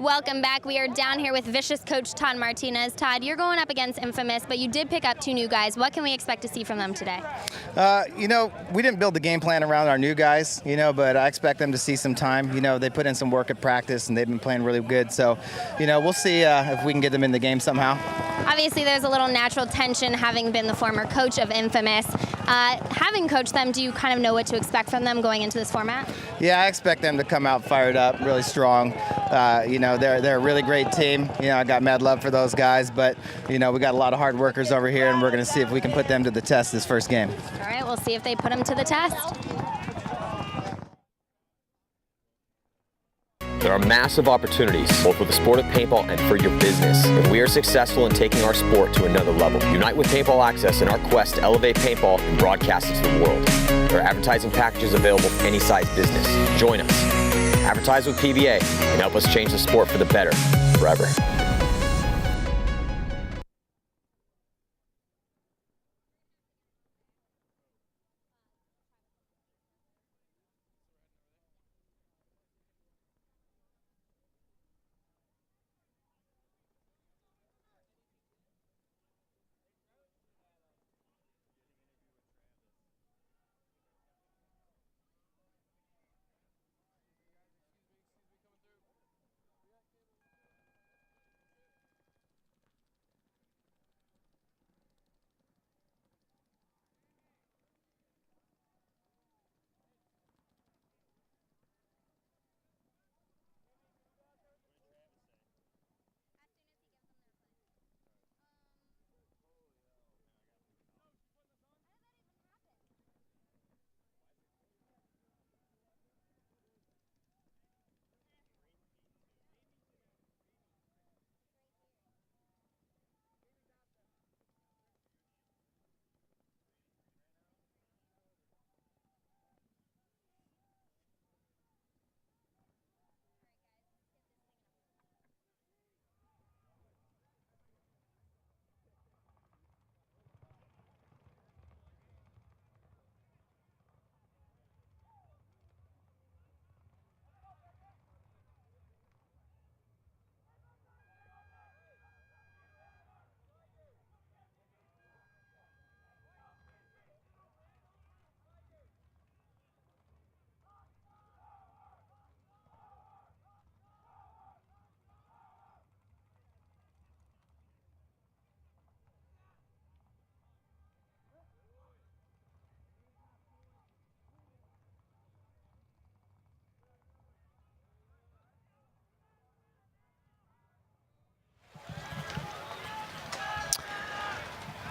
Welcome back. We are down here with Vicious coach Todd Martinez. Todd, you're going up against Infamous, but you did pick up 2 new guys. What can we expect to see from them today? We didn't build the game plan around our new guys, but I expect them to see some time. They put in some work at practice, and they've been playing really good. So, we'll see if we can get them in the game somehow. Obviously, there's a little natural tension having been the former coach of Infamous. Having coached them, do you kind of know what to expect from them going into this format? Yeah, I expect them to come out fired up, really strong. They're a really great team. I got mad love for those guys, but we got a lot of hard workers over here, and we're going to see if we can put them to the test this first game. All right, we'll see if they put them to the test. There are massive opportunities, both with the sport of paintball and for your business. If we are successful in taking our sport to another level, unite with Paintball Access in our quest to elevate paintball and broadcast it to the world. There are advertising packages available for any size business. Join us. Advertise with PBA and help us change the sport for the better, forever.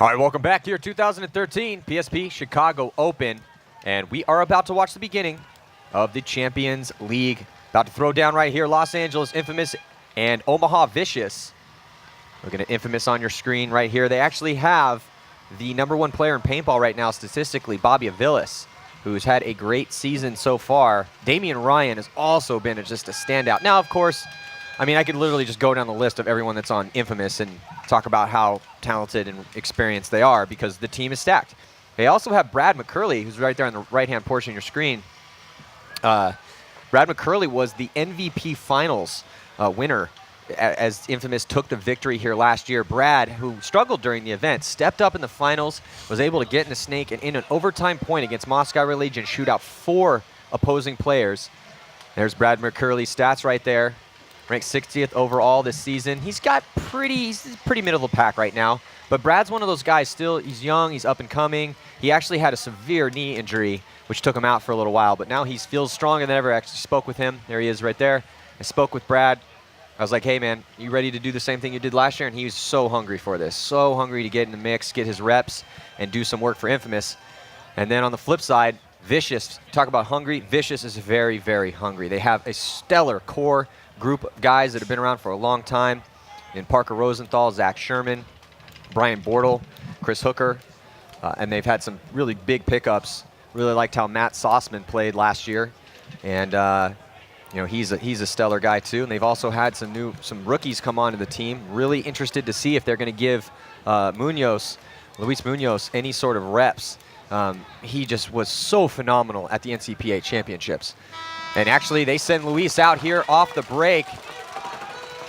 All right, welcome back here, 2013 PSP Chicago Open, and we are about to watch the beginning of the Champions League. About to throw down right here, Los Angeles Infamous and Omaha Vicious. Looking at Infamous on your screen right here. They actually have the #1 player in paintball right now statistically, Bobby Aviles, who's had a great season so far. Damian Ryan has also been just a standout. Now, of course, I could literally just go down the list of everyone that's on Infamous and talk about how talented and experienced they are because the team is stacked. They also have Brad McCurley, who's right there on the right-hand portion of your screen. Brad McCurley was the MVP Finals winner as Infamous took the victory here last year. Brad, who struggled during the event, stepped up in the finals, was able to get in a snake and in an overtime point against Moscow Legion, shoot out 4 opposing players. There's Brad McCurley's stats right there. Ranked 60th overall this season. He's pretty middle of the pack right now. But Brad's one of those guys still, he's young, he's up and coming. He actually had a severe knee injury, which took him out for a little while. But now he feels stronger than ever. I actually spoke with him. There he is right there. I spoke with Brad. I was like, hey man, you ready to do the same thing you did last year? And he was so hungry for this. So hungry to get in the mix, get his reps, and do some work for Infamous. And then on the flip side, Vicious, talk about hungry. Vicious is very, very hungry. They have a stellar core group of guys that have been around for a long time in Parker Rosenthal, Zach Sherman, Brian Bortle, Chris Hooker, and they've had some really big pickups. Really liked how Matt Sossman played last year, and he's a stellar guy too. And they've also had some rookies come onto the team. Really interested to see if they're going to give Luis Munoz any sort of reps. He just was so phenomenal at the NCPA championships. And actually, they send Luis out here off the break.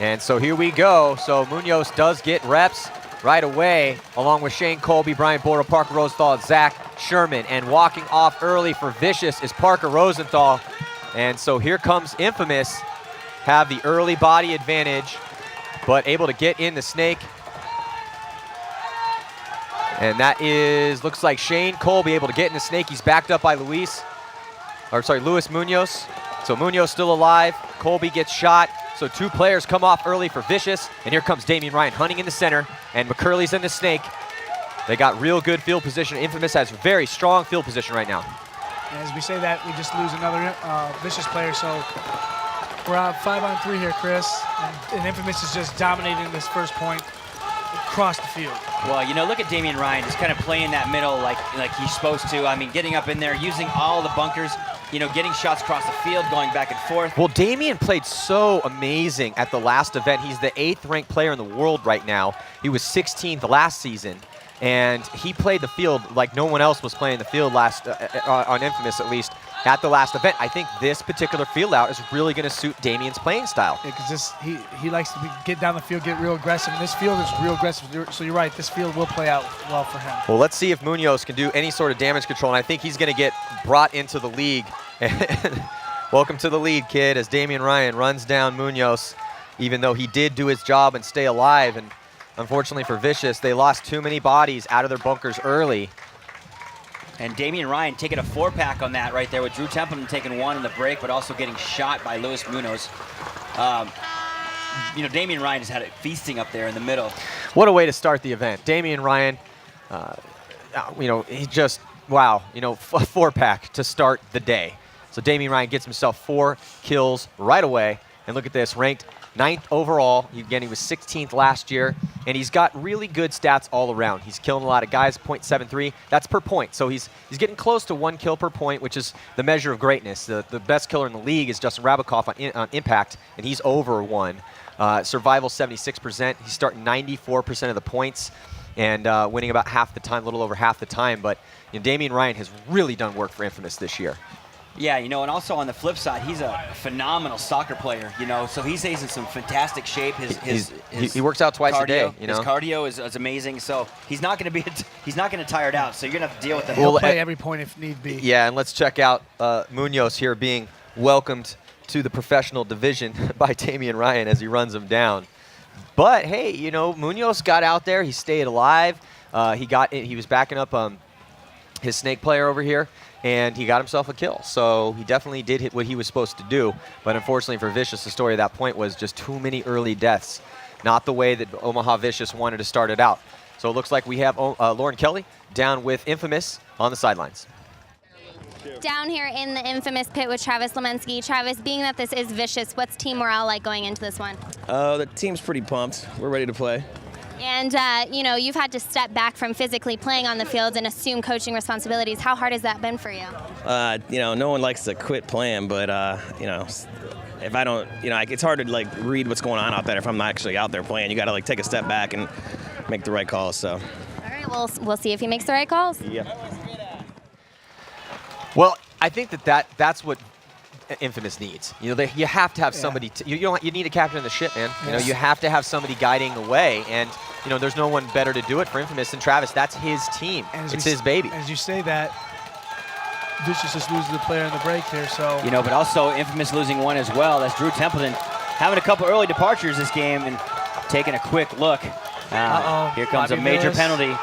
And so here we go. So Munoz does get reps right away, along with Shane Colby, Brian Bortle, Parker Rosenthal, and Zach Sherman. And walking off early for Vicious is Parker Rosenthal. And so here comes Infamous, have the early body advantage, but able to get in the snake. And that is, looks like Shane Colby able to get in the snake. He's backed up by Luis Munoz. So Munoz still alive. Colby gets shot. So 2 players come off early for Vicious. And here comes Damian Ryan hunting in the center. And McCurley's in the snake. They got real good field position. Infamous has very strong field position right now. As we say that, we just lose another Vicious player. So we're on 5-on-3 here, Chris. And Infamous is just dominating this first point across the field. Well, you know, look at Damian Ryan just kind of playing that middle like he's supposed to. I mean, getting up in there, using all the bunkers, you know, getting shots across the field, going back and forth. Well, Damian played so amazing at the last event. He's the 8th ranked player in the world right now. He was 16th last season. And he played the field like no one else was playing the field last on Infamous, at least at the last event. I think this particular field out is really going to suit Damian's playing style. Yeah, because he likes to get down the field, get real aggressive. And this field is real aggressive. So you're right, this field will play out well for him. Well, let's see if Munoz can do any sort of damage control. And I think he's going to get brought into the league. Welcome to the lead, kid, as Damian Ryan runs down Munoz, even though he did do his job and stay alive. And unfortunately for Vicious, they lost too many bodies out of their bunkers early. And Damian Ryan taking a 4-pack on that right there, with Drew Templeton taking 1 in the break, but also getting shot by Luis Munoz. You know, Damian Ryan just had it feasting up there in the middle. What a way to start the event. Damian Ryan, you know, he just, wow, you know, a 4-pack to start the day. So Damian Ryan gets himself 4 kills right away. And look at this, ranked 9th overall. Again, he was 16th last year, and he's got really good stats all around. He's killing a lot of guys, .73. That's per point. So he's getting close to 1 kill per point, which is the measure of greatness. The best killer in the league is Justin Rabikoff on impact, and he's over 1. Survival 76%. He's starting 94% of the points and winning about half the time, a little over half the time. But you know, Damian Ryan has really done work for Infamous this year. Yeah, you know, and also on the flip side, he's a phenomenal soccer player, you know, so he's in some fantastic shape. He works out twice cardio, a day, you know. His cardio is amazing, so he's not going to tire out, so you're going to have to deal with him. He'll play every point if need be. Yeah, and let's check out Munoz here being welcomed to the professional division by Damian Ryan as he runs him down. But, hey, you know, Munoz got out there. He stayed alive. He was backing up his snake player over here, and he got himself a kill. So he definitely did hit what he was supposed to do. But unfortunately for Vicious, the story at that point was just too many early deaths. Not the way that Omaha Vicious wanted to start it out. So it looks like we have Lauren Kelly down with Infamous on the sidelines. Down here in the Infamous pit with Travis Lemensky. Travis, being that this is Vicious, what's team morale like going into this one? The team's pretty pumped. We're ready to play. And, you know, you've had to step back from physically playing on the field and assume coaching responsibilities. How hard has that been for you? You know, no one likes to quit playing, but, you know, if I don't, you know, it's hard to, like, read what's going on out there if I'm not actually out there playing. You got to, like, take a step back and make the right calls, so. All right, well, we'll see if he makes the right calls. Yeah. Well, I think that's what Infamous needs. You know, you have to have somebody. You need a captain of the ship, man. You know, you have to have somebody guiding the way, and you know, there's no one better to do it for Infamous than Travis. That's his team. It's his baby. As you say that, Vicious just loses the player in the break here, so. You know, but also Infamous losing 1 as well. That's Drew Templeton having a couple early departures this game and taking a quick look. Here comes Bobby a major Villas. penalty.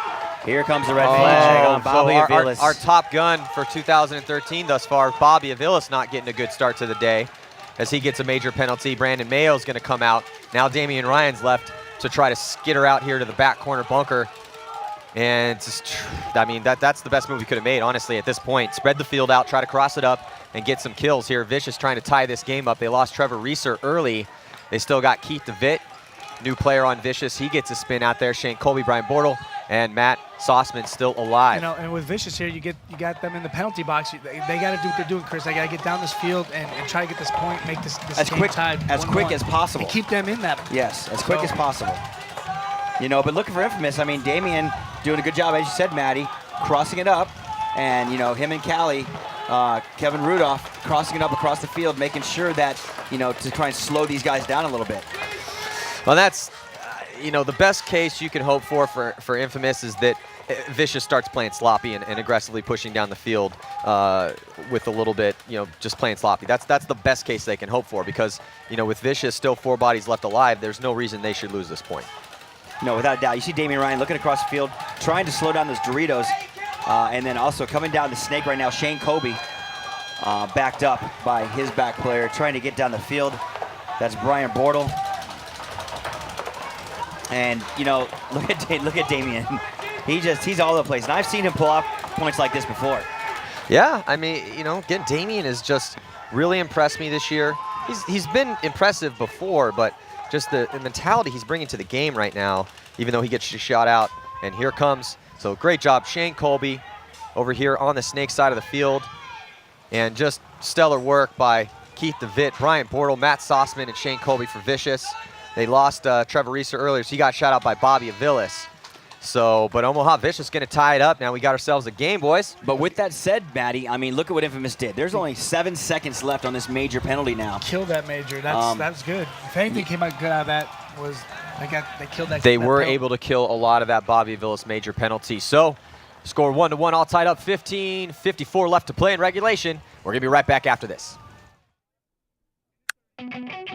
Here comes the red flag on Bobby Aviles. Our top gun for 2013 thus far, Bobby Aviles, not getting a good start to the day as he gets a major penalty. Brandon Mayo's going to come out. Now Damian Ryan's left to try to skitter out here to the back corner bunker. And just, I mean, that's the best move he could have made, honestly, at this point. Spread the field out, try to cross it up, and get some kills here. Vicious trying to tie this game up. They lost Trevor Reeser early. They still got Keith DeVitt, new player on Vicious. He gets a spin out there. Shane Colby, Brian Bortle, and Matt Sauceman still alive. You know, and with Vicious here, you got them in the penalty box. They got to do what they're doing, Chris. They got to get down this field and try to get this point, make this as game quick tied as 1-1. quick as possible. And keep them in that. Yes, as quick as possible. You know, but looking for Infamous, I mean, Damian doing a good job, as you said, Maddie, crossing it up, and you know, him and Callie, Kevin Rudolph crossing it up across the field, making sure that, you know, to try and slow these guys down a little bit. Well, that's, the best case you can hope for Infamous is that Vicious starts playing sloppy and aggressively pushing down the field with a little bit, just playing sloppy. That's the best case they can hope for because, with Vicious still 4 bodies left alive, there's no reason they should lose this point. No, without a doubt. You see Damian Ryan looking across the field, trying to slow down those Doritos, and then also coming down the snake right now, Shane Colby, backed up by his back player, trying to get down the field. That's Brian Bortle. And, look at Damian. He's all over the place. And I've seen him pull off points like this before. Yeah, I mean, again, Damian has just really impressed me this year. He's been impressive before, but just the mentality he's bringing to the game right now, even though he gets shot out. And here comes, so great job, Shane Colby over here on the snake side of the field. And just stellar work by Keith DeVitt, Brian Bortle, Matt Sossman, and Shane Colby for Vicious. They lost Trevor Reeser earlier, so he got shot out by Bobby Aviles. So, but Omaha Vicious going to tie it up. Now we got ourselves a game, boys. But with that said, Matty, I mean, look at what Infamous did. There's only 7 seconds left on this major penalty now. Killed that major. That's good. If anything came out good out of that was they killed that. They were able to kill a lot of that Bobby Aviles major penalty. So, score 1-1, all tied up. 15:54 left to play in regulation. We're going to be right back after this.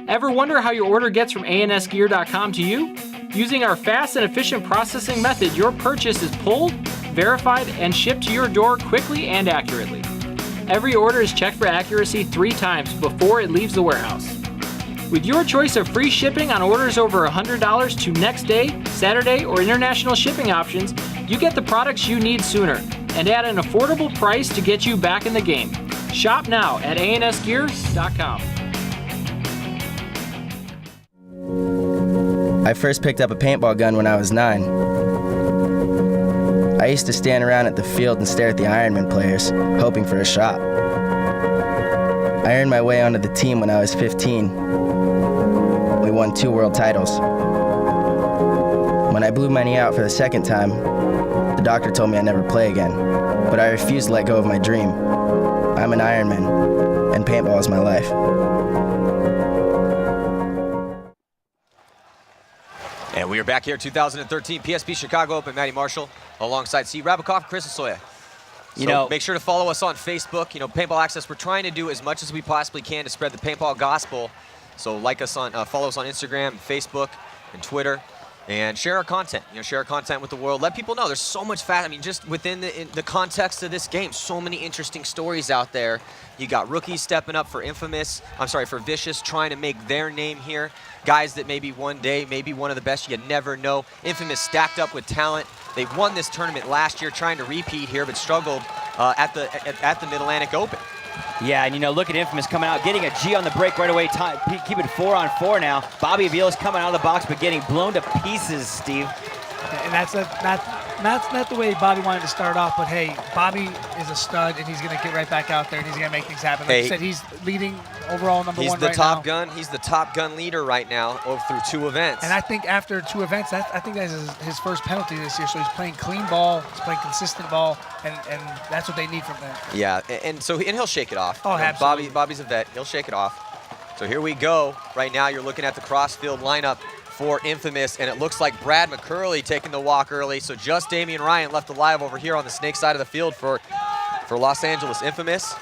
Ever wonder how your order gets from ansgear.com to you? Using our fast and efficient processing method, your purchase is pulled, verified, and shipped to your door quickly and accurately. Every order is checked for accuracy 3 times before it leaves the warehouse. With your choice of free shipping on orders over $100 to next day, Saturday, or international shipping options, you get the products you need sooner and at an affordable price to get you back in the game. Shop now at ansgear.com. I first picked up a paintball gun when I was 9. I used to stand around at the field and stare at the Ironman players, hoping for a shot. I earned my way onto the team when I was 15. We won 2 world titles. When I blew my knee out for the second time, the doctor told me I'd never play again, but I refused to let go of my dream. I'm an Ironman, and paintball is my life. And we are back here, 2013 PSP Chicago Open. Matty Marshall alongside Steve Rabakoff, Chris Asoya. So make sure to follow us on Facebook. Paintball Access, we're trying to do as much as we possibly can to spread the paintball gospel. So follow us on Instagram, Facebook, and Twitter. And share our content, share our content with the world. Let people know there's so much just within the context of this game, so many interesting stories out there. You got rookies stepping up for for Vicious, trying to make their name here. Guys that maybe one day, maybe one of the best, you never know. Infamous stacked up with talent. They won this tournament last year, trying to repeat here, but struggled at the Mid-Atlantic Open. Yeah, and look at Infamous coming out, getting a G on the break right away, keep it 4-on-4 now. Bobby Aviles coming out of the box, but getting blown to pieces, Steve. And that's not the way Bobby wanted to start off, but hey, Bobby is a stud, and he's going to get right back out there, and he's going to make things happen. Like I said, he's leading overall number 1 right now. He's the top gun. He's the top gun leader right now through 2 events. And I think after 2 events, I think that's his first penalty this year. So he's playing clean ball, he's playing consistent ball, and that's what they need from him. Yeah, and he'll shake it off. Oh, absolutely. Bobby's a vet. He'll shake it off. So here we go. Right now, you're looking at the cross-field lineup for Infamous, and it looks like Brad McCurley taking the walk early. So just Damian Ryan left alive over here on the snake side of the field for Los Angeles Infamous.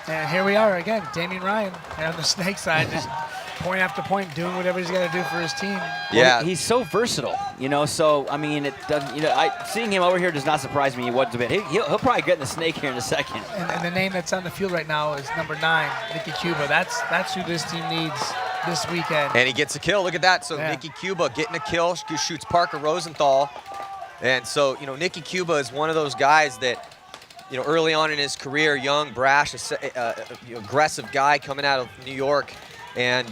And here we are again, Damian Ryan on the snake side, just point after point, doing whatever he's got to do for his team. Yeah, he's so versatile, So I mean, it doesn't. Seeing him over here does not surprise me one bit. He'll probably get in the snake here in a second. And the name that's on the field right now is number 9, Nicky Cuba. That's who this team needs this weekend. And he gets a kill. Look at that. So Nicky Cuba getting a kill, shoots Parker Rosenthal. And so, Nicky Cuba is one of those guys that, early on in his career, young, brash, aggressive guy coming out of New York, and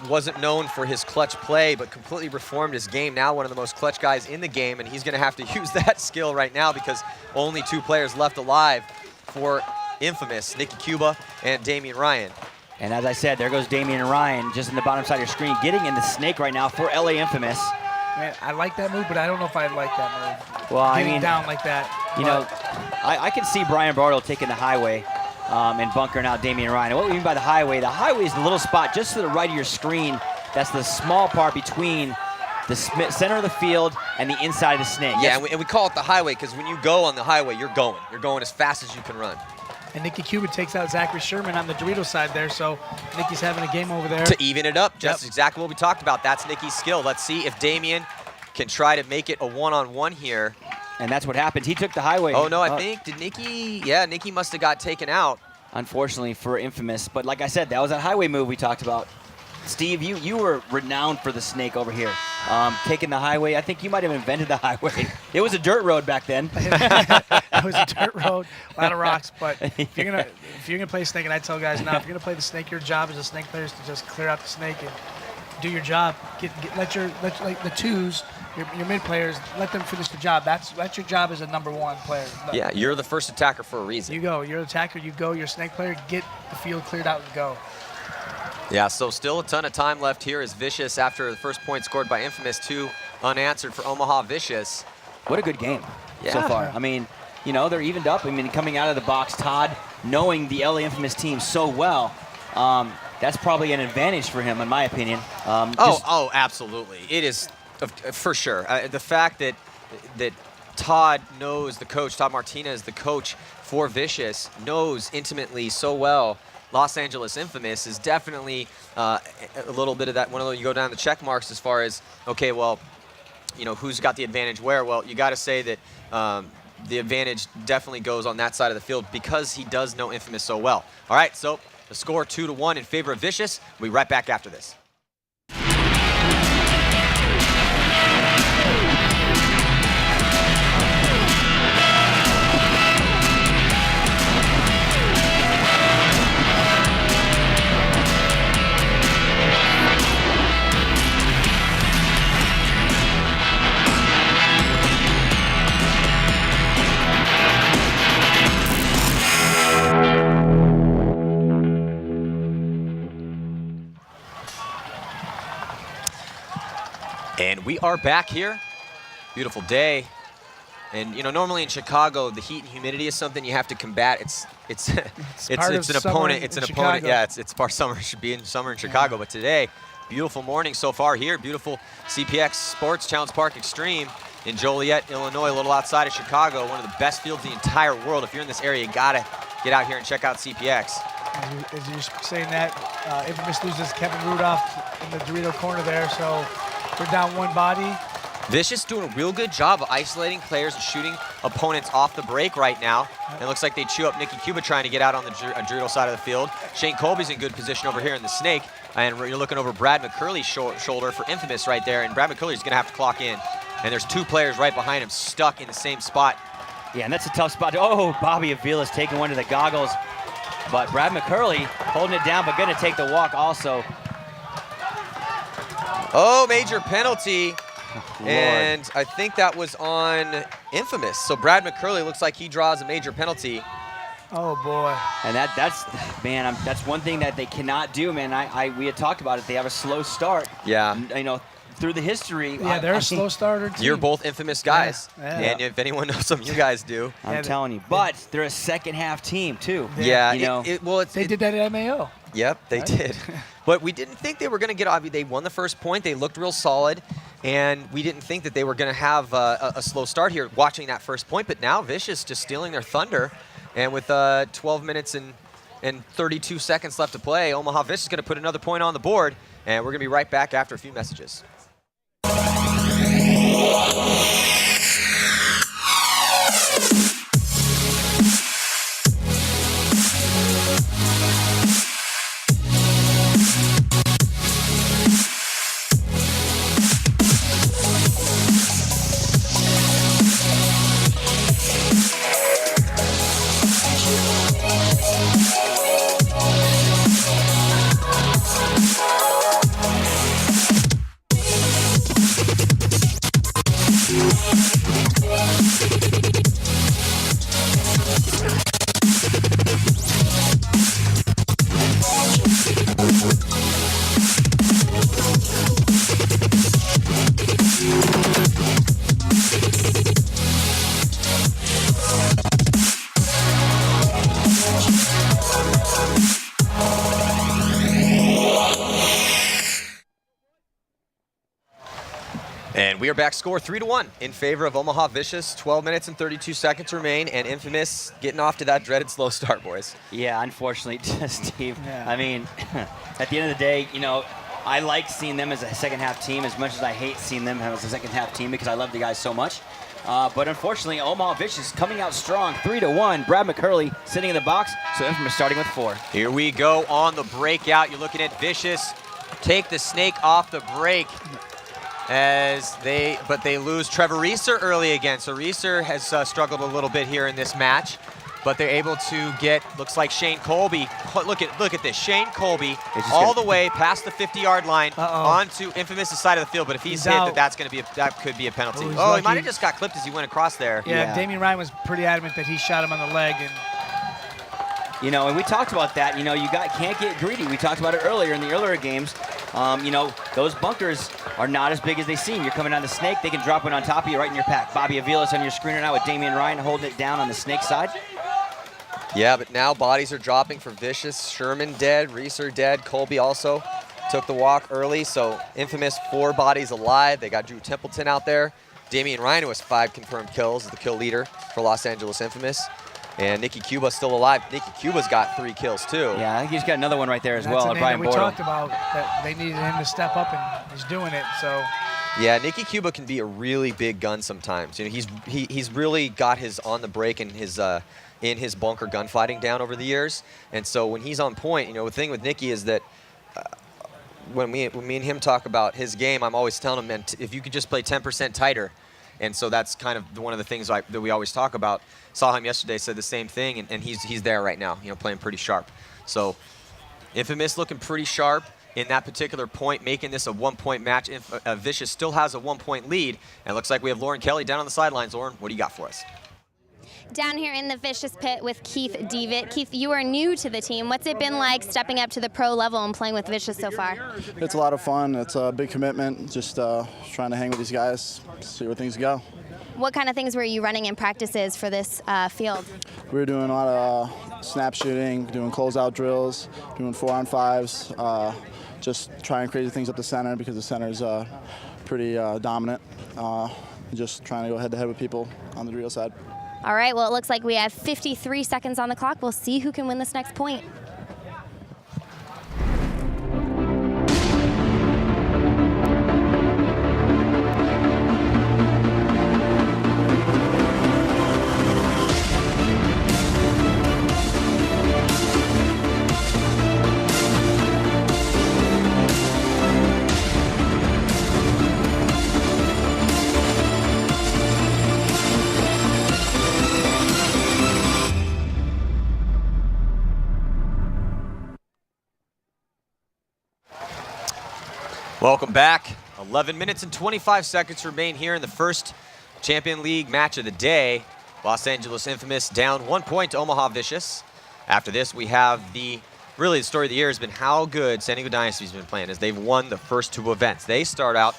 wasn't known for his clutch play, but completely reformed his game. Now one of the most clutch guys in the game, and he's going to have to use that skill right now because only 2 players left alive for Infamous, Nicky Cuba and Damian Ryan. And as I said, there goes Damian Ryan just in the bottom side of your screen, getting in the snake right now for LA Infamous. Man, I like that move, but I don't know if I like that move. Well, Getting down like that. I can see Brian Bartle taking the highway and bunkering out Damian Ryan. And what we mean by the highway is the little spot just to the right of your screen That's the small part between the center of the field and the inside of the snake. Yeah, and we call it the highway because when you go on the highway, you're going. You're going as fast as you can run. And Nicky Cuban takes out Zachary Sherman on the Dorito side there, so Nicky's having a game over there. To even it up, just exactly what we talked about. That's Nicky's skill. Let's see if Damian can try to make it a one-on-one here. And that's what happened. He took the highway. Oh, no, I think, did Nicky? Yeah, Nicky must have got taken out. Unfortunately for Infamous. But like I said, that was that highway move we talked about. Steve, you were renowned for the snake over here. Taking the highway, I think you might have invented the highway. It was a dirt road back then. It was a dirt road, a lot of rocks. But if you're gonna play snake, and I tell guys now, if you're gonna play the snake, your job as a snake player is to just clear out the snake and do your job. Let the twos, your mid players, let them finish the job. That's your job as a #1 player. Yeah, you're the first attacker for a reason. You're the attacker. You go. You're a snake player. Get the field cleared out and go. Yeah, so still a ton of time left here as Vicious, after the first point scored by Infamous, 2 unanswered for Omaha Vicious. What a good game so far. I mean, they're evened up. I mean, coming out of the box, Todd, knowing the LA Infamous team so well, that's probably an advantage for him, in my opinion. Oh, absolutely. It is, for sure. The fact that Todd knows the coach, Todd Martinez, the coach for Vicious, knows intimately so well Los Angeles Infamous is definitely a little bit of that. When you go down the check marks as far as, okay, well, who's got the advantage where? Well, you got to say that the advantage definitely goes on that side of the field because he does know Infamous so well. All right, so the score 2-1 in favor of Vicious. We'll be right back after this. And we are back here. Beautiful day. And normally in Chicago, the heat and humidity is something you have to combat. It's an opponent. It's an opponent. Yeah, it's part summer. It should be in summer in Chicago. But today, beautiful morning so far here. Beautiful CPX Sports Challenge Park Extreme in Joliet, Illinois, a little outside of Chicago. One of the best fields in the entire world. If you're in this area, you gotta get out here and check out CPX. As you're saying that, Infamous loses Kevin Rudolph in the Dorito corner there, so we're down 1 body. Vicious doing a real good job of isolating players and shooting opponents off the break right now. It looks like they chew up Nicky Cuba trying to get out on the Dorito side of the field. Shane Colby's in good position over here in the snake. And you're looking over Brad McCurley's shoulder for Infamous right there. And Brad McCurley's going to have to clock in. And there's 2 players right behind him stuck in the same spot. Yeah, and that's a tough spot. Oh, Bobby Avila's taking one to the goggles. But Brad McCurley holding it down, but going to take the walk also. Oh, major penalty. Lord. And I think that was on Infamous. So Brad McCurley looks like he draws a major penalty. Oh boy. And that's one thing that they cannot do, man. We had talked about it. They have a slow start. Yeah. Through the history. Yeah, they're a slow starter team. You're both Infamous guys. Yeah. And if anyone knows them, you guys do. I'm telling you. But they're a second half team too. Yeah. They did that at MAO. Yep, they did. But we didn't think they were going to get, they won the first point. They looked real solid. And we didn't think that they were going to have a slow start here watching that first point. But now Vicious just stealing their thunder. And with 12 minutes and 32 seconds left to play, Omaha Vicious is going to put another point on the board. And we're going to be right back after a few messages. And we are back, score 3-1 in favor of Omaha Vicious. 12 minutes and 32 seconds remain, and Infamous getting off to that dreaded slow start, boys. Yeah, unfortunately, Steve. Yeah. I mean, at the end of the day, you know, I like seeing them as a second-half team as much as I hate seeing them as a second-half team because I love the guys so much. But unfortunately, Omaha Vicious coming out strong, 3-1. Brad McCurley sitting in the box, so Infamous starting with 4. Here we go on the breakout. You're looking at Vicious take the snake off the break. But they lose Trevor Reeser early again. So Reeser has struggled a little bit here in this match, but they're able to get, looks like Shane Colby. Look at this, Shane Colby all the way past the 50-yard line onto Infamous' side of the field. But if he's hit, that could be a penalty. Oh, he might have just got clipped as he went across there. Yeah, Damian Ryan was pretty adamant that he shot him on the leg. And you know, and we talked about that. You know, can't get greedy. We talked about it earlier in the earlier games. You know, those bunkers are not as big as they seem. You're coming down the snake, they can drop one on top of you right in your pack. Bobby Avila's on your screen right now with Damian Ryan holding it down on the snake side. Yeah, but now bodies are dropping for Vicious. Sherman dead, Reeser dead. Colby also took the walk early, so Infamous 4 bodies alive. They got Drew Templeton out there. Damian Ryan, who has 5 confirmed kills, is the kill leader for Los Angeles Infamous. And Nicky Cuba's still alive. Nicky Cuba's got 3 kills too. Yeah, I think he's got another one right there as that's well. a name Brian that we talked about that they needed him to step up, and he's doing it. So. Yeah, Nicky Cuba can be a really big gun sometimes. You know, he's really got his on the break and his in his bunker gunfighting down over the years. And so when he's on point, you know, the thing with Nicky is that when me and him talk about his game, I'm always telling him, man, if you could just play 10% tighter. And so that's kind of one of the things that we always talk about. Saw him yesterday, said the same thing, and he's there right now, you know, playing pretty sharp. So Infamous looking pretty sharp in that particular point, making this a 1-point match. Vicious still has a 1-point lead, and it looks like we have Lauren Kelly down on the sidelines. Lauren, what do you got for us? Down here in the Vicious pit with Keith Devitt. Keith, you are new to the team. What's it been like stepping up to the pro level and playing with Vicious so far? It's a lot of fun. It's a big commitment. Just trying to hang with these guys, see where things go. What kind of things were you running in practices for this field? We were doing a lot of snap shooting, doing closeout drills, doing 4-on-5s, just trying crazy things up the center because the center is pretty dominant. Just trying to go head-to-head with people on the Dorito side. All right, well, it looks like we have 53 seconds on the clock. We'll see who can win this next point. Welcome back. 11 minutes and 25 seconds remain here in the first Champion League match of the day. Los Angeles Infamous down 1 point to Omaha Vicious. After this, we have really the story of the year has been how good San Diego Dynasty's been playing as they've won the first 2 events. They start out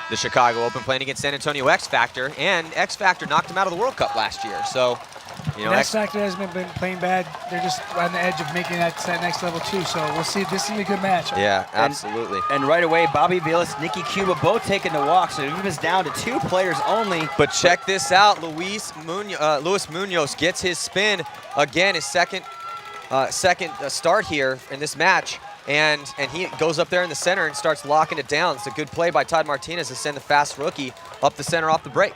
the Chicago Open playing against San Antonio X Factor, and X Factor knocked them out of the World Cup last year. So, you know, X Factor hasn't been playing bad. They're just on the edge of making that next level too. So we'll see. This is a good match. Yeah, absolutely. And right away, Bobby Vilas, Nicky Cuba both taking the walk. So Infamous down to 2 players only. But check this out. Luis Munoz gets his spin again, his second start here in this match. And he goes up there in the center and starts locking it down. It's a good play by Todd Martinez to send the fast rookie up the center off the break.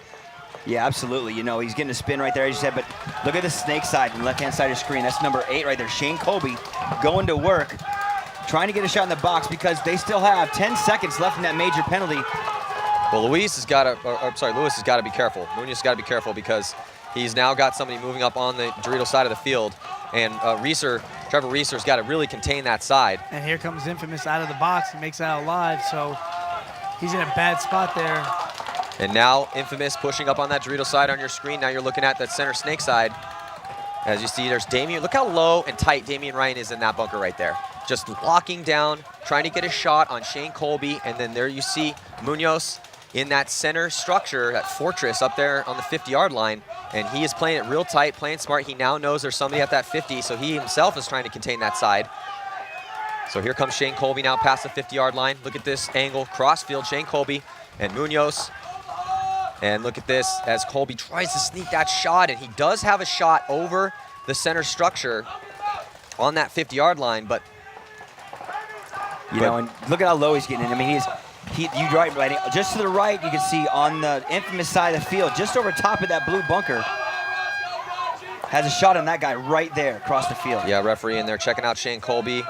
Yeah, absolutely. You know, he's getting a spin right there, as you said, but look at the snake side and left-hand side of the screen. That's number 8 right there. Shane Colby going to work, trying to get a shot in the box because they still have 10 seconds left in that major penalty. Well, Lewis has got to be careful. Munoz has got to be careful because he's now got somebody moving up on the Dorito side of the field. And Trevor Reeser's got to really contain that side. And here comes Infamous out of the box and makes it out alive. So he's in a bad spot there. And now Infamous pushing up on that Dorito side on your screen. Now you're looking at that center snake side. As you see, there's Damian. Look how low and tight Damian Ryan is in that bunker right there. Just locking down, trying to get a shot on Shane Colby. And then there you see Munoz in that center structure, that fortress up there on the 50-yard line. And he is playing it real tight, playing smart. He now knows there's somebody at that 50, so he himself is trying to contain that side. So here comes Shane Colby now past the 50-yard line. Look at this angle, crossfield, Shane Colby and Munoz. And look at this as Colby tries to sneak that shot, and he does have a shot over the center structure on that 50-yard line, but you know, and look at how low he's getting in. I mean, you're right, just to the right, you can see on the infamous side of the field, just over top of that blue bunker, has a shot on that guy right there across the field. Yeah, referee in there checking out Shane Colby.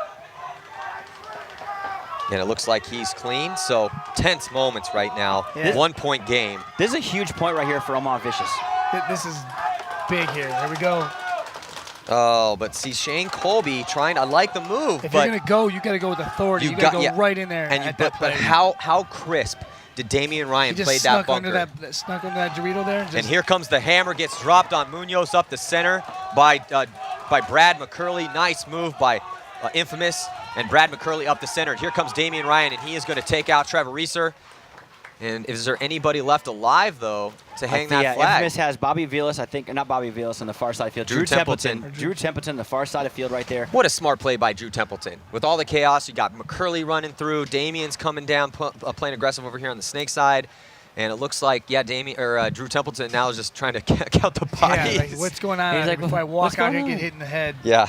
And it looks like he's clean, so tense moments right now. Yeah. 1-point game. This is a huge point right here for Omaha Vicious. This is big here. Here we go. Oh, but see Shane Colby trying, I like the move. If you're going to go, you got to go with authority. You got to go right in there. And but how crisp did Damian Ryan play that bunker? Snuck under that Dorito there. And here comes the hammer, gets dropped on Munoz up the center by Brad McCurley. Nice move by Infamous. And Brad McCurley up the center. And here comes Damian Ryan, and he is going to take out Trevor Reeser. And is there anybody left alive, though, to hang that flag? Infamous has Bobby Vilas, I think, not Bobby Vilas on the far side of the field. Drew Templeton. Drew Templeton, the far side of the field right there. What a smart play by Drew Templeton. With all the chaos, you got McCurley running through. Damian's coming down, playing aggressive over here on the snake side. And it looks like, Drew Templeton now is just trying to count the bodies. Yeah, like, what's going on? He's like, if I walk out here and get hit in the head. Yeah.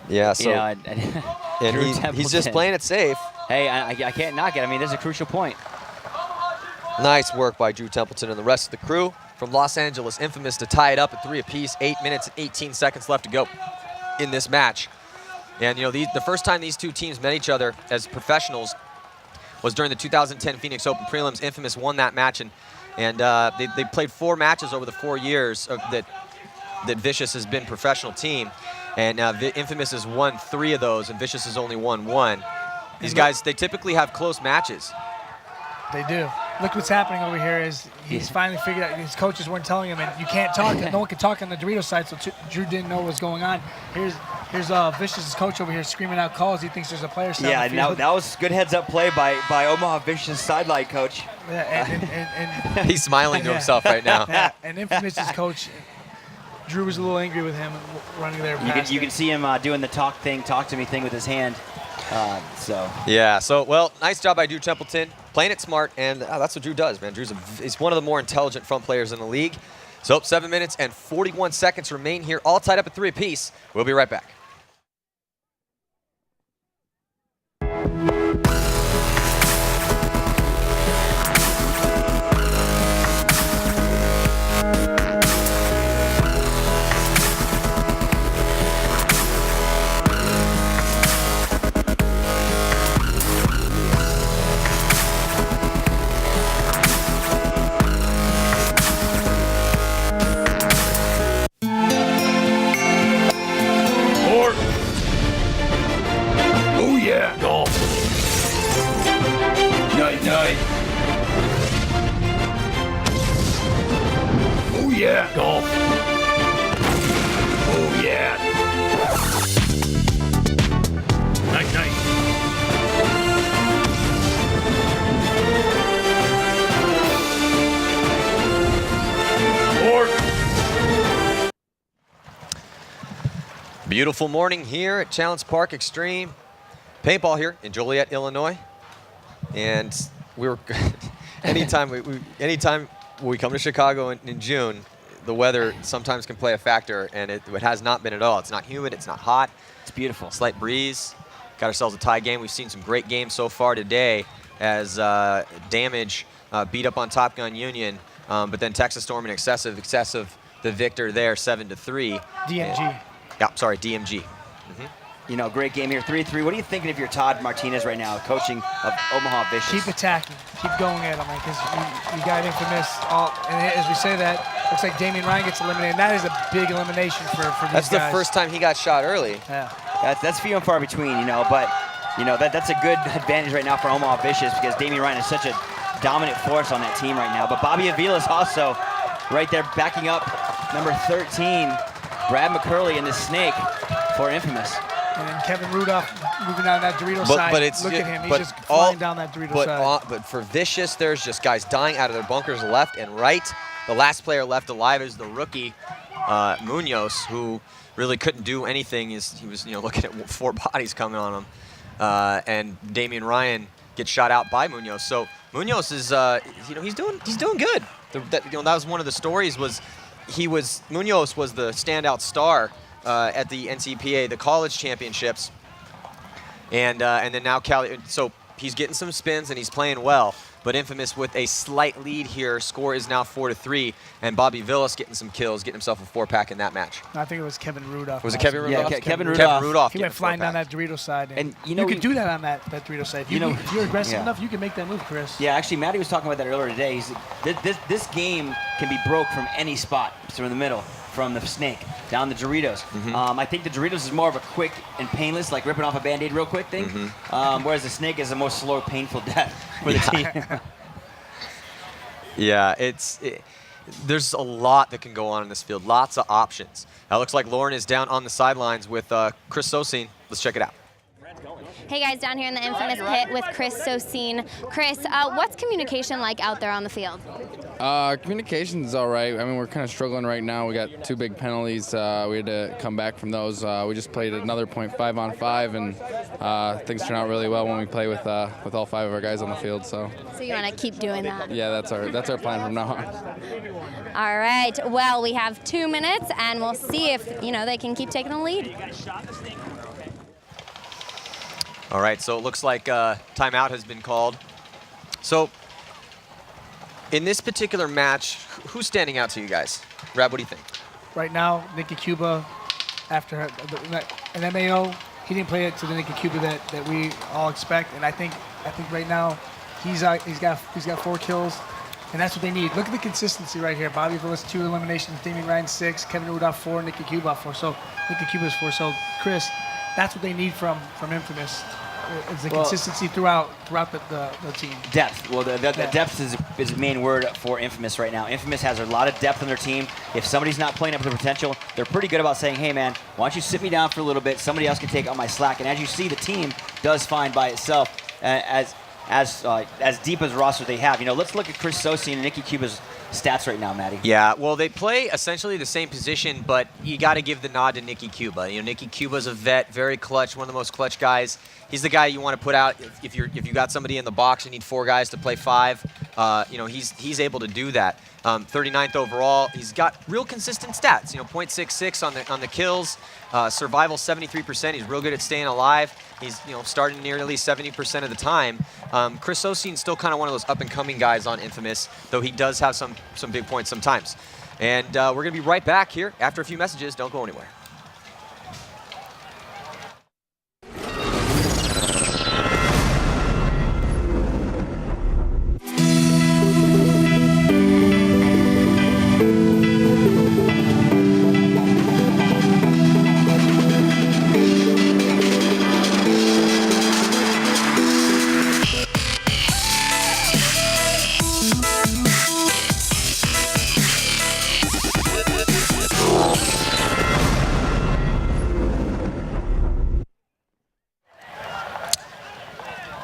Yeah, so and he's just playing it safe. Hey, I can't knock it. I mean, this is a crucial point. Nice work by Drew Templeton and the rest of the crew from Los Angeles Infamous to tie it up at 3 apiece. 8 minutes and 18 seconds left to go in this match. And you know, the first time these two teams met each other as professionals was during the 2010 Phoenix Open prelims. Infamous won that match, and they played 4 matches over the 4 years that Vicious has been professional team. And Infamous has won 3 of those, and Vicious has only won 1. These guys, they typically have close matches. They do. Look what's happening over here is he's finally figured out, his coaches weren't telling him, and you can't talk, no one can talk on the Dorito side, so Drew didn't know what was going on. Here's Vicious's coach over here screaming out calls. He thinks there's a player still on the field. That was good heads-up play by Omaha Vicious's sideline coach. Yeah, he's smiling to himself right now. Yeah, and Infamous's coach, Drew was a little angry with him running there. You can see him doing the talk to me thing with his hand. Yeah, well, nice job by Drew Templeton, playing it smart, and that's what Drew does, man. He's one of the more intelligent front players in the league. So 7 minutes and 41 seconds remain here, all tied up at 3 apiece. We'll be right back. Golf. Oh, yeah. Night, night. Beautiful morning here at Challenge Park Extreme Paintball here in Joliet, Illinois. And we were anytime we come to Chicago in June, the weather sometimes can play a factor, and it has not been at all. It's not humid, it's not hot. It's beautiful. Slight breeze. Got ourselves a tie game. We've seen some great games so far today as Damage beat up on Top Gun Union, but then Texas Storm and Excessive the victor there, 7-3. DMG. DMG. You know, great game here, 3-3. What are you thinking of your Todd Martinez right now, coaching of Omaha Vicious? Keep attacking. Keep going at him, because you got Infamous. And as we say that, looks like Damian Ryan gets eliminated. And that is a big elimination for these guys. That's the first time he got shot early. Yeah. That's few and far between, you know, but, you know, that's a good advantage right now for Omaha Vicious, because Damian Ryan is such a dominant force on that team right now. But Bobby Avila's also right there backing up number 13, Brad McCurley in the snake for Infamous. And then Kevin Rudolph moving down that Dorito side. Look at him. He's just flying down that Dorito side. But for Vicious, there's just guys dying out of their bunkers left and right. The last player left alive is the rookie, Munoz, who really couldn't do anything. He was looking at 4 bodies coming on him, and Damian Ryan gets shot out by Munoz. So Munoz is he's doing good. That was one of the stories was Munoz was the standout star at the NCPA, the college championships, and then now Cali. So he's getting some spins and he's playing well. But Infamous with a slight lead here. Score is now 4-3, and Bobby Villas getting some kills, getting himself a 4-pack in that match. I think it was Kevin Rudolph. Was it Kevin Rudolph? Yeah, Kevin Rudolph. He went flying down that Dorito side. And you know, you can do that on that Dorito side. If you're aggressive enough, you can make that move, Chris. Yeah, actually, Matty was talking about that earlier today. This game can be broke from any spot, from the middle, from the snake down the Doritos. I think the Doritos is more of a quick and painless, like ripping off a Band-Aid real quick thing, whereas the snake is a more slow, painful death for the team. Yeah, there's a lot that can go on in this field. Lots of options. It looks like Lauren is down on the sidelines with Chris Sosine. Let's check it out. Hey guys, down here in the Infamous pit with Chris Sosine. Chris, what's communication like out there on the field? Communication's all right. I mean, we're kind of struggling right now. We got 2 big penalties. We had to come back from those. We just played another 5-on-5, and things turn out really well when we play with all 5 of our guys on the field. So you want to keep doing that? Yeah, that's our plan from now on. All right. Well, we have 2 minutes, and we'll see if they can keep taking the lead. All right, so it looks like timeout has been called. So in this particular match, who's standing out to you guys? Rab, what do you think? Right now, Nicky Cuba, after an MAO, he didn't play it to the Nicky Cuba that we all expect, and I think right now he's got 4 kills, and that's what they need. Look at the consistency right here. Bobby Villas 2 eliminations, Damian Ryan 6, Kevin Rudolph 4, Nicky Cuba 4. So Nicky Cuba's 4. So Chris, that's what they need from Infamous. It's the consistency throughout the team. Depth. Well, the depth is the main word for Infamous right now. Infamous has a lot of depth on their team. If somebody's not playing up to their potential, they're pretty good about saying, hey, man, why don't you sit me down for a little bit? Somebody else can take on my slack. And as you see, the team does fine by itself as deep as roster they have. Let's look at Chris Sosine and Nicky Cuba's stats right now, Matty. Yeah, well, they play essentially the same position, but you got to give the nod to Nicky Cuba. Nicky Cuba's a vet, very clutch, one of the most clutch guys. He's the guy you want to put out if you got somebody in the box. You need 4 guys to play 5. He's able to do that. 39th overall. He's got real consistent stats. 0.66 on the kills, survival 73%. He's real good at staying alive. He's starting nearly 70% of the time. Chris Sosine's still kind of one of those up and coming guys on Infamous, though he does have some big points sometimes. And we're gonna be right back here after a few messages. Don't go anywhere.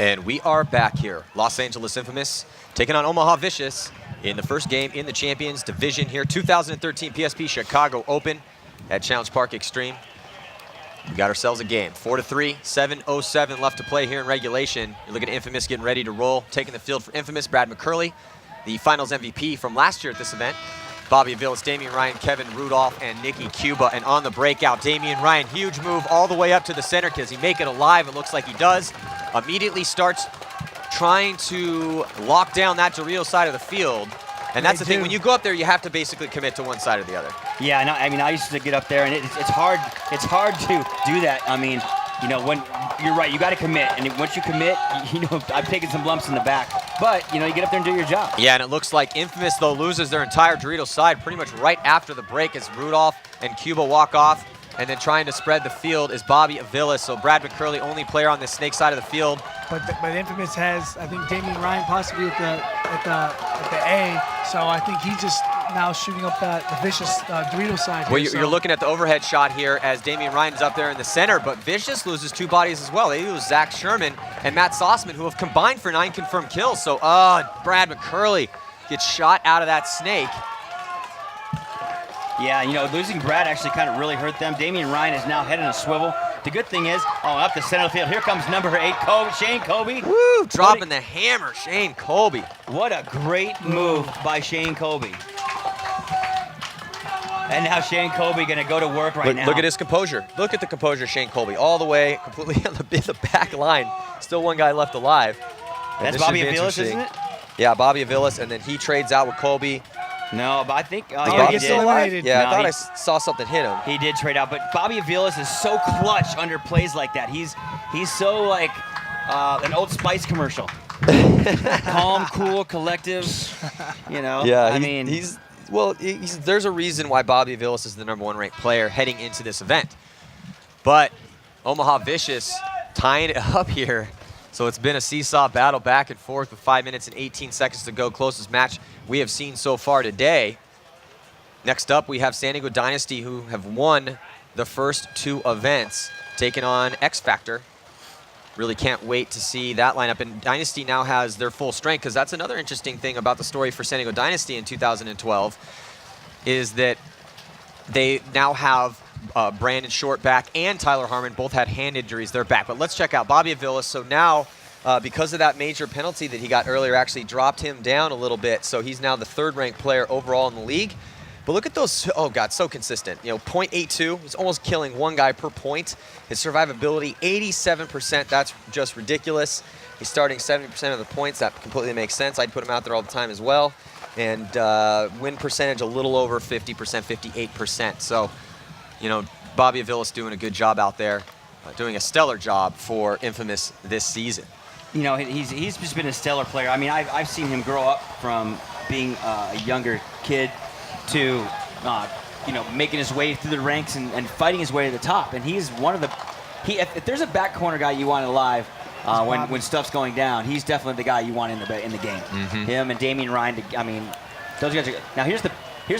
And we are back here. Los Angeles Infamous taking on Omaha Vicious in the first game in the Champions Division here. 2013 PSP Chicago Open at Challenge Park Extreme. We got ourselves a game. 4-3, 7:07 left to play here in regulation. You're looking at Infamous getting ready to roll. Taking the field for Infamous, Brad McCurley, the finals MVP from last year at this event. Bobby Villas, Damian Ryan, Kevin Rudolph, and Nicky Cuba. And on the breakout, Damian Ryan, huge move all the way up to the center. Does he make it alive? It looks like he does. Immediately starts trying to lock down that Dorito side of the field. And that's the thing, when you go up there, you have to basically commit to one side or the other. Yeah, no, I mean, I used to get up there, and it's hard to do that. I mean, when you're right, you got to commit. And once you commit, I'm taking some lumps in the back. But, you get up there and do your job. Yeah, and it looks like Infamous, though, loses their entire Dorito side pretty much right after the break as Rudolph and Cuba walk off. And then trying to spread the field is Bobby Villas. So Brad McCurley, only player on the snake side of the field. But Infamous has, I think, Damian Ryan possibly at the A. So I think he's just now shooting up the Vicious Dorito side. Well, you're looking at the overhead shot here as Damian Ryan's up there in the center, but Vicious loses 2 bodies as well. They lose Zach Sherman and Matt Sossman, who have combined for 9 confirmed kills. So, Brad McCurley gets shot out of that snake. Yeah, you know, losing Brad actually kind of really hurt them. Damian Ryan is now heading a swivel. The good thing is, up the center of the field, here comes number 8, Shane Colby. Woo, dropping the hammer, Shane Colby. What a great move by Shane Colby. And now Shane Colby going to go to work right now. Look at his composure. Look at the composure of Shane Colby. All the way, completely on the back line. Still one guy left alive. That's Bobby Aviles, isn't it? Yeah, Bobby Aviles, and then he trades out with Colby. No, but I think Bobby still alive? Yeah, No, I thought I saw something hit him. He did trade out, but Bobby Aviles is so clutch under plays like that. He's so like an Old Spice commercial. Calm, cool, collective. You know. Yeah, I mean, there's a reason why Bobby Aviles is the #1 ranked player heading into this event. But Omaha Vicious tying it up here. So it's been a seesaw battle back and forth with 5 minutes and 18 seconds to go. Closest match we have seen so far today. Next up, we have San Diego Dynasty, who have won the first 2 events, taking on X Factor. Really can't wait to see that lineup. And Dynasty now has their full strength, because that's another interesting thing about the story for San Diego Dynasty in 2012, is that they now have Brandon Short back and Tyler Harmon both had hand injuries. They're back. But let's check out Bobby Aviles. So now, because of that major penalty that he got earlier, actually dropped him down a little bit. So he's now the 3rd ranked player overall in the league. But look at those, oh God, so consistent. You know, .82, he's almost killing one guy per point. His survivability, 87%, that's just ridiculous. He's starting 70% of the points, that completely makes sense. I'd put him out there all the time as well. And win percentage a little over 50%, 58%. So, you know, Bobby Aviles doing a good job out there, doing a stellar job for Infamous this season. You know, he's just been a stellar player. I mean, I've seen him grow up from being a younger kid to, you know, making his way through the ranks and fighting his way to the top. And he's one of the, if there's a back corner guy you want alive when stuff's going down, he's definitely the guy you want in the game. Mm-hmm. Him and Damian Ryan. I mean, those guys are. Now here's the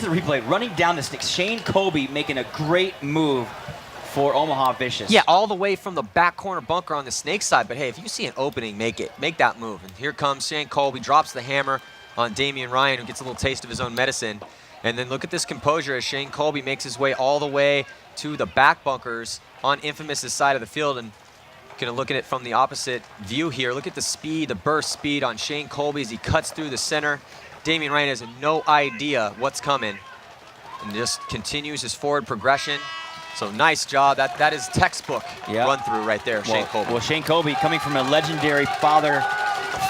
replay. Running down the stick, Shane Colby making a great move for Omaha Vicious. Yeah, all the way from the back corner bunker on the snake side. But hey, if you see an opening, make that move. And here comes Shane Colby, drops the hammer on Damian Ryan, who gets a little taste of his own medicine. And then look at this composure as Shane Colby makes his way all the way to the back bunkers on Infamous's side of the field. And gonna look at it from the opposite view here. Look at the speed, the burst speed on Shane Colby as he cuts through the center. Damian Ryan has no idea what's coming and just continues his forward progression. So nice job. That is textbook run through right there, Shane Colby. Well, Shane Colby coming from a legendary father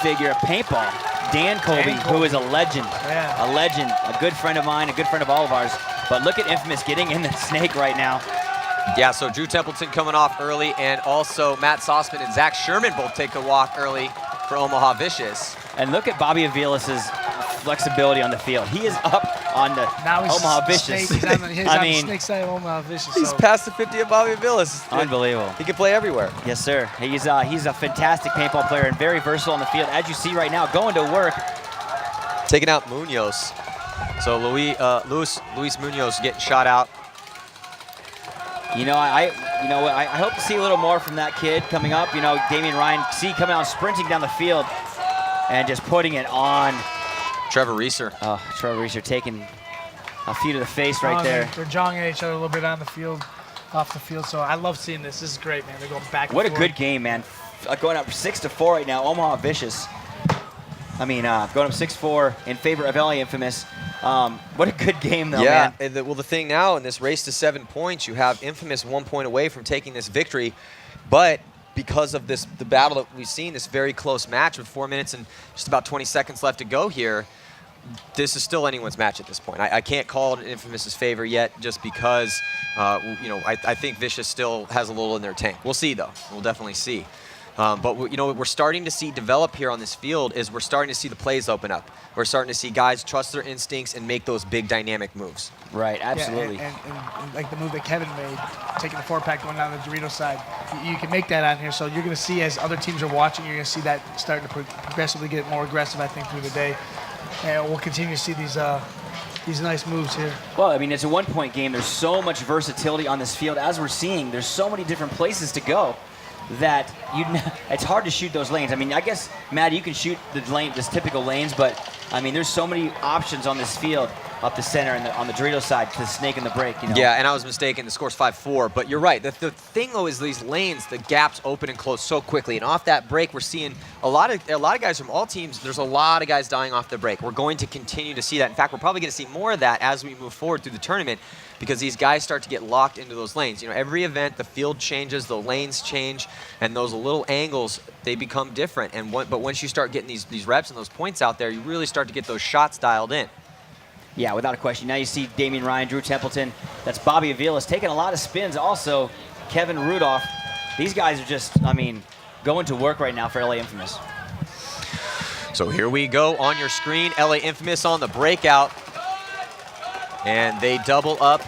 figure of paintball. Dan Colby, who is a legend, a good friend of mine, a good friend of all of ours. But look at Infamous getting in the snake right now. Yeah, so Drew Templeton coming off early, and also Matt Sossman and Zach Sherman both take a walk early for Omaha Vicious. And look at Bobby Aviles' flexibility on the field. He is up on the Omaha Vicious. He's on the snake side of Omaha Vicious. He's past the 50 of Bobby Aviles. Unbelievable. He can play everywhere. Yes, sir. He's a fantastic paintball player and very versatile on the field. As you see right now, going to work. Taking out Munoz. So Luis Munoz getting shot out. You know, I hope to see a little more from that kid coming up. You know, Damian Ryan, coming out sprinting down the field and just putting it on. Trevor Reeser. Oh, Trevor Reeser taking a few to the face right there. They're jogging at each other a little bit on the field, off the field. So I love seeing this. This is great, man. They're going back and forth. What a good game, man. Going up 6-4 right now. Omaha Vicious. I mean, going up 6-4 in favor of LA Infamous. What a good game, though, man. Yeah, well, the thing now in this race to 7 points, you have Infamous 1 point away from taking this victory. But because of the battle that we've seen, this very close match with 4 minutes and just about 20 seconds left to go here, this is still anyone's match at this point. I can't call it in Infamous's favor yet just because, you know, I think Vicious still has a little in their tank. We'll see, though. We'll definitely see. But you know, what we're starting to see develop here on this field is we're starting to see the plays open up. We're starting to see guys trust their instincts and make those big dynamic moves. Right, absolutely. Yeah, and like the move that Kevin made, taking the 4-pack going down the Dorito side, you can make that on here. So you're going to see, as other teams are watching, you're going to see that starting to progressively get more aggressive, I think, through the day. And we'll continue to see these nice moves here. Well, I mean, it's a 1 point game. There's so much versatility on this field. As we're seeing, there's so many different places to go. that it's hard to shoot those lanes. I mean, I guess, Matt, you can shoot the lane, just typical lanes, but I mean, there's so many options on this field up the center and on the Dorito side to the snake and the break. You know? Yeah, and I was mistaken. The score's 5-4. But you're right. The thing though is these lanes, the gaps open and close so quickly. And off that break, we're seeing a lot of guys from all teams. There's a lot of guys dying off the break. We're going to continue to see that. In fact, we're probably going to see more of that as we move forward through the tournament, because these guys start to get locked into those lanes. You know, every event, the field changes, the lanes change, and those little angles, they become different. And but once you start getting these reps and those points out there, you really start to get those shots dialed in. Yeah, without a question. Now you see Damian Ryan, Drew Templeton. That's Bobby Avila's taking a lot of spins. Also, Kevin Rudolph. These guys are just, I mean, going to work right now for LA Infamous. So here we go on your screen. LA Infamous on the breakout. And they double up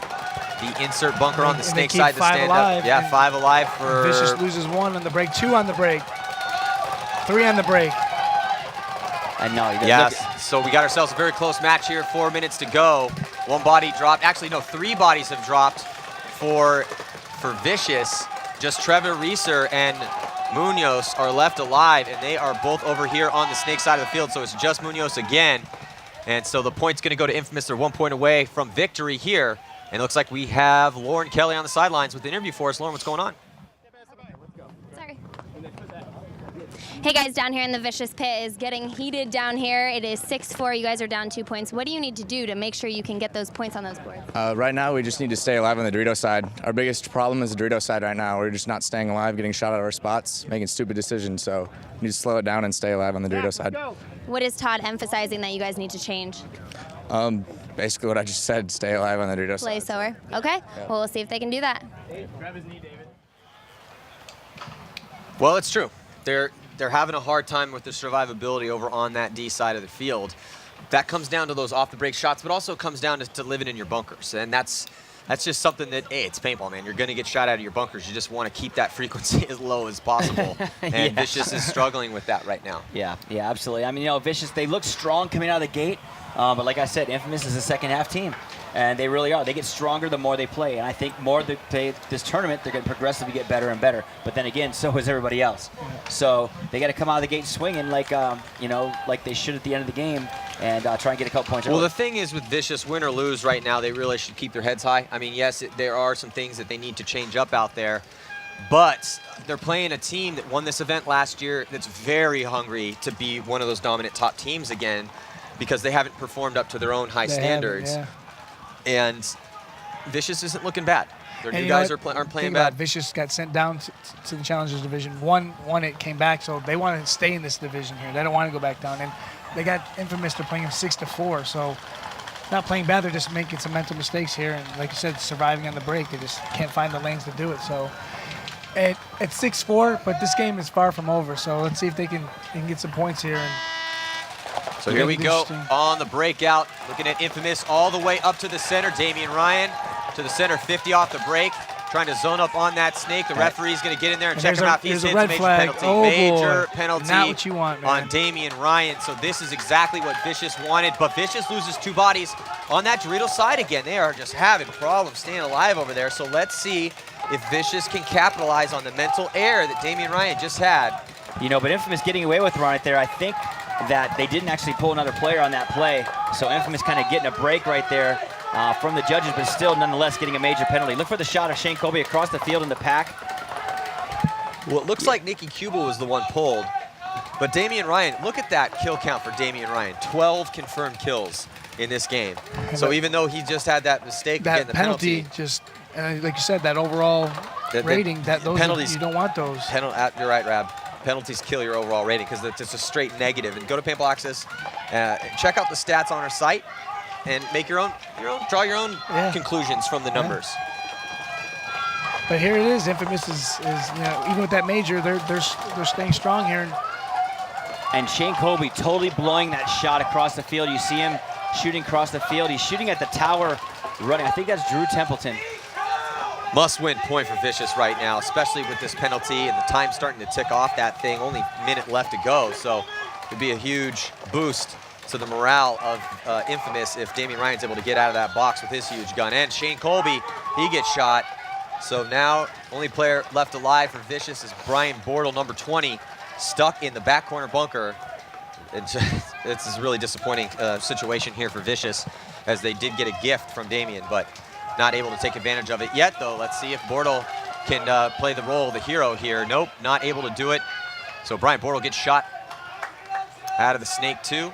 the insert bunker on the snake side to stand up. Yeah, 5 alive for... Vicious loses 1 on the break, 2 on the break, 3 on the break. And no, yes, so we got ourselves a very close match here. 4 minutes to go. 1 body dropped. Actually, no, 3 bodies have dropped for Vicious. Just Trevor Reeser and Munoz are left alive, and they are both over here on the snake side of the field. So it's just Munoz again. And so the point's going to go to Infamous. They're 1 point away from victory here. And it looks like we have Lauren Kelly on the sidelines with the interview for us. Lauren, what's going on? Sorry. Hey guys, down here in the Vicious Pit is getting heated down here. It is 6-4. You guys are down 2 points. What do you need to do to make sure you can get those points on those boards? Right now, we just need to stay alive on the Dorito side. Our biggest problem is the Dorito side right now. We're just not staying alive, getting shot out of our spots, making stupid decisions. So we need to slow it down and stay alive on the Dorito side. What is Todd emphasizing that you guys need to change? Basically what I just said, stay alive on the Dorito side. Play slower. Okay. Yeah. Well, we'll see if they can do that. Grab his knee, David. Well, it's true. They're having a hard time with the survivability over on that D side of the field. That comes down to those off-the-break shots, but also comes down to living in your bunkers. And that's just something that, hey, it's paintball, man. You're going to get shot out of your bunkers. You just want to keep that frequency as low as possible. And Yeah. Vicious is struggling with that right now. Yeah, absolutely. I mean, you know, Vicious, they look strong coming out of the gate. But like I said, Infamous is a second-half team. And they really are. They get stronger the more they play. And I think more they play this tournament, they're going to progressively get better and better. But then again, so is everybody else. So they got to come out of the gate swinging like, you know, like they should at the end of the game and try and get a couple points early. Well, the thing is with Vicious, win or lose right now, they really should keep their heads high. I mean, yes, there are some things that they need to change up out there. But they're playing a team that won this event last year that's very hungry to be one of those dominant top teams again, because they haven't performed up to their own high standards. And Vicious isn't looking bad. Their new guys aren't playing bad. Vicious got sent down to the Challengers Division. One it came back, so they want to stay in this division here. They don't want to go back down. And they got Infamous, they're playing 6-4, so not playing bad. They're just making some mental mistakes here. And like you said, surviving on the break. They just can't find the lanes to do it. So it's 6-4, but this game is far from over. So let's see if they can get some points here. So here we go on the breakout, looking at Infamous all the way up to the center. Damian Ryan to the center, 50 off the break, trying to zone up on that snake. The referee's going to get in there and check him out. He's in. Major penalty. Major penalty not what you want, man. On Damian Ryan. So this is exactly what Vicious wanted, but Vicious loses 2 bodies on that Dorito side again. They are just having problems staying alive over there. So let's see if Vicious can capitalize on the mental error that Damian Ryan just had. You know, but Infamous getting away with right there. I think that they didn't actually pull another player on that play. So Infamous kind of getting a break right there from the judges, but still nonetheless getting a major penalty. Look for the shot of Shane Colby across the field in the pack. Well, it looks like Nikki Cuba was the one pulled, but Damian Ryan, look at that kill count for Damian Ryan. 12 confirmed kills in this game. So even though he just had that mistake, that getting the penalty, just like you said, that overall rating, that those penalties, you don't want those. You're right, Rab. Penalties kill your overall rating because it's a straight negative. And go to Paintball Access, check out the stats on our site, and make draw your own conclusions from the numbers. But here it is. Infamous is you know, even with that major, they're staying strong here. And Shane Colby totally blowing that shot across the field. You see him shooting across the field. He's shooting at the tower, running. I think that's Drew Templeton. Must-win point for Vicious right now, especially with this penalty and the time starting to tick off that thing. Only a minute left to go, so it'd be a huge boost to the morale of Infamous if Damian Ryan's able to get out of that box with his huge gun. And Shane Colby, he gets shot. So now, only player left alive for Vicious is Brian Bortle, number 20, stuck in the back corner bunker. It's a really disappointing situation here for Vicious, as they did get a gift from Damien, but not able to take advantage of it yet, though. Let's see if Bortle can play the role of the hero here. Nope, not able to do it. So Brian Bortle gets shot out of the snake too.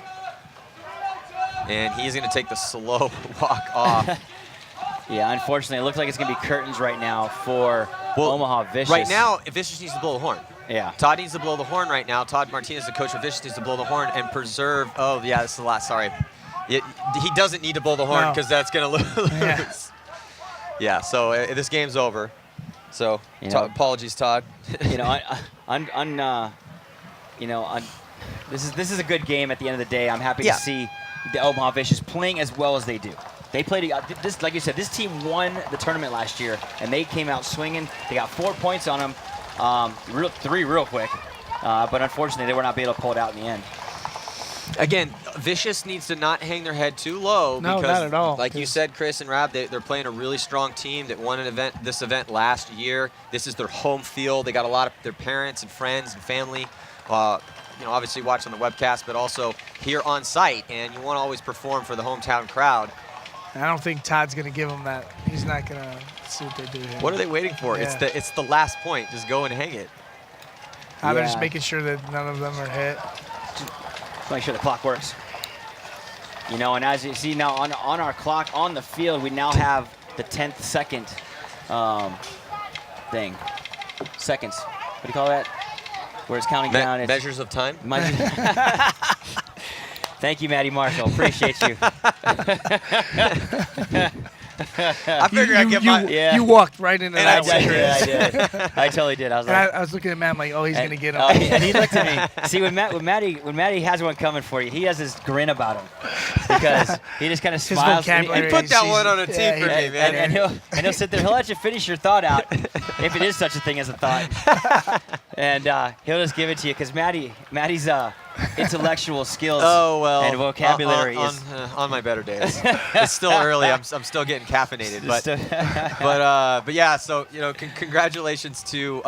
And he's gonna take the slow walk off. Yeah, unfortunately, it looks like it's gonna be curtains right now for Omaha Vicious. Right now, Vicious needs to blow the horn. Yeah. Todd needs to blow the horn right now. Todd Martinez, the coach of Vicious, needs to blow the horn and preserve. Oh, yeah, this is the last. Sorry. He doesn't need to blow the horn because that's going to lose. Yeah, so this game's over. So apologies, Todd. This is a good game at the end of the day. I'm happy to see the Omaha Vicious playing as well as they do. They played, like you said, this team won the tournament last year, and they came out swinging. They got 4 points on them. 3 real quick, but unfortunately they were not able to pull it out in the end. Again, Vicious needs to not hang their head too low because, not at all. like you said, Chris and Rob, they're playing a really strong team that won this event last year. This is their home field. They got a lot of their parents and friends and family, obviously watch on the webcast, but also here on site, and you want to always perform for the hometown crowd. And I don't think Todd's going to give them that. He's not going to see what they do here. What are they waiting for? Yeah. It's the last point. Just go and hang it. They're just making sure that none of them are hit. Just make sure the clock works. And as you see now on our clock on the field, we now have the 10th second thing. Seconds. What do you call that? Where it's counting down. Measures of time? Thank you, Maddie Marshall. Appreciate you. I figured I'd get my... You walked right into that one, Chris. I did. I totally did. I was like... I was looking at Matt like, oh, he's going to get him. And he looked at me. See, when Maddie has one coming for you, he has this grin about him. Because he just kind of smiles. And put that one on a tee for me, man. And he'll sit there. He'll let you finish your thought out, if it is such a thing as a thought. And he'll just give it to you. Because Maddie's intellectual skills and vocabulary is on my better days. It's still early. I'm still getting caffeinated, but yeah. So congratulations to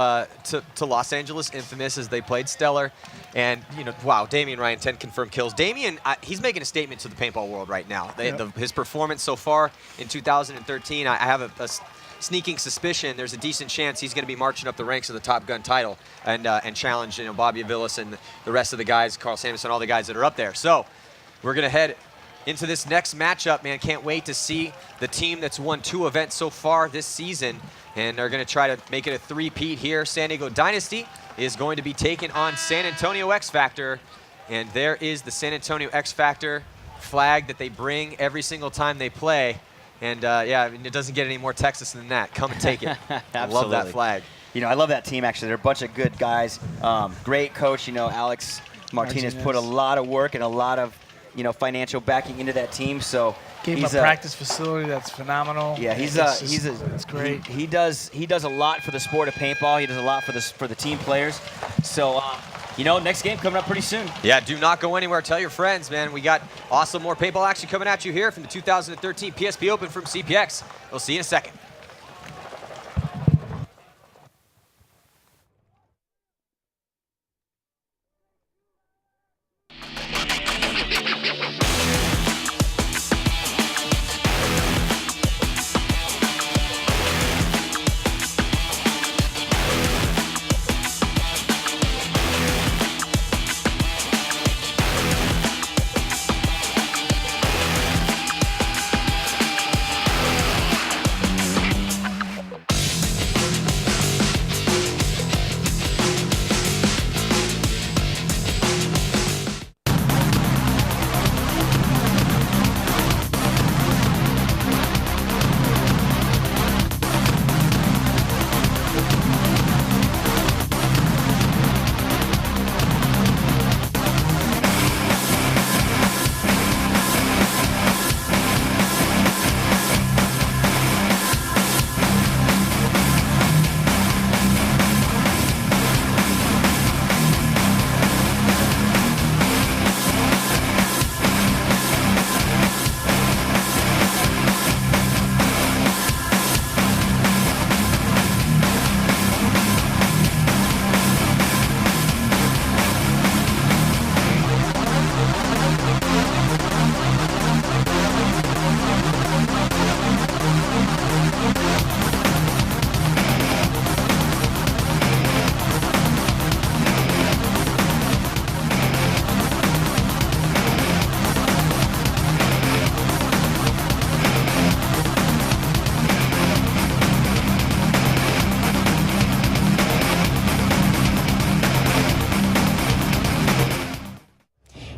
Los Angeles Infamous as they played stellar, and wow, Damien Ryan 10 confirmed kills. Damien, he's making a statement to the paintball world right now. His performance so far in 2013, I have a sneaking suspicion there's a decent chance he's going to be marching up the ranks of the Top Gun title and challenge Bobby Avilas and the rest of the guys, Carl Samuelson, all the guys that are up there. So we're going to head into this next matchup, man. Can't wait to see the team that's won 2 events so far this season, and they're going to try to make it a three-peat here. San Diego Dynasty is going to be taking on San Antonio X Factor, and there is the San Antonio X Factor flag that they bring every single time they play. And it doesn't get any more Texas than that. Come and take it. I love that flag. I love that team, actually. They're a bunch of good guys. Great coach, Alex Martinez put a lot of work and a lot of, financial backing into that team. So gave him a practice facility that's phenomenal. Yeah, it's great. He does a lot for the sport of paintball. He does a lot for the team players. So next game coming up pretty soon. Yeah, do not go anywhere. Tell your friends, man. We got awesome more paintball action coming at you here from the 2013 PSP Open from CPX. We'll see you in a second.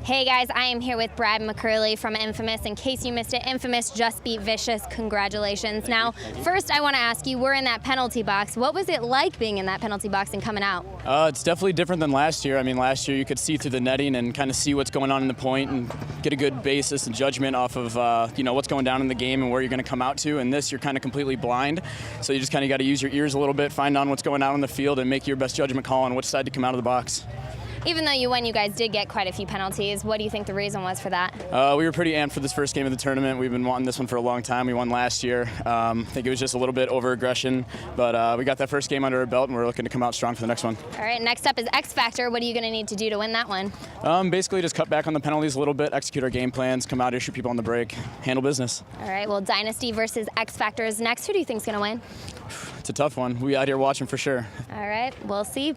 Hey guys, I am here with Brad McCurley from Infamous. In case you missed it, Infamous just beat Vicious. Congratulations. Now, first I want to ask you, we're in that penalty box. What was it like being in that penalty box and coming out? It's definitely different than last year. I mean, last year you could see through the netting and kind of see what's going on in the point and get a good basis and judgment off of what's going down in the game and where you're going to come out to. And this, you're kind of completely blind. So you just kind of got to use your ears a little bit, find out what's going on in the field, and make your best judgment call on which side to come out of the box. Even though you won, you guys did get quite a few penalties. What do you think the reason was for that? We were pretty amped for this first game of the tournament. We've been wanting this one for a long time. We won last year. I think it was just a little bit over-aggression, but we got that first game under our belt, and we're looking to come out strong for the next one. All right, next up is X Factor. What are you going to need to do to win that one? Basically just cut back on the penalties a little bit, execute our game plans, come out here, shoot people on the break, handle business. All right, well, Dynasty versus X Factor is next. Who do you think is going to win? It's a tough one. We out here watching for sure. All right, we'll see.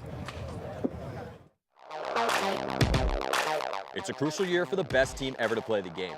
It's a crucial year for the best team ever to play the game.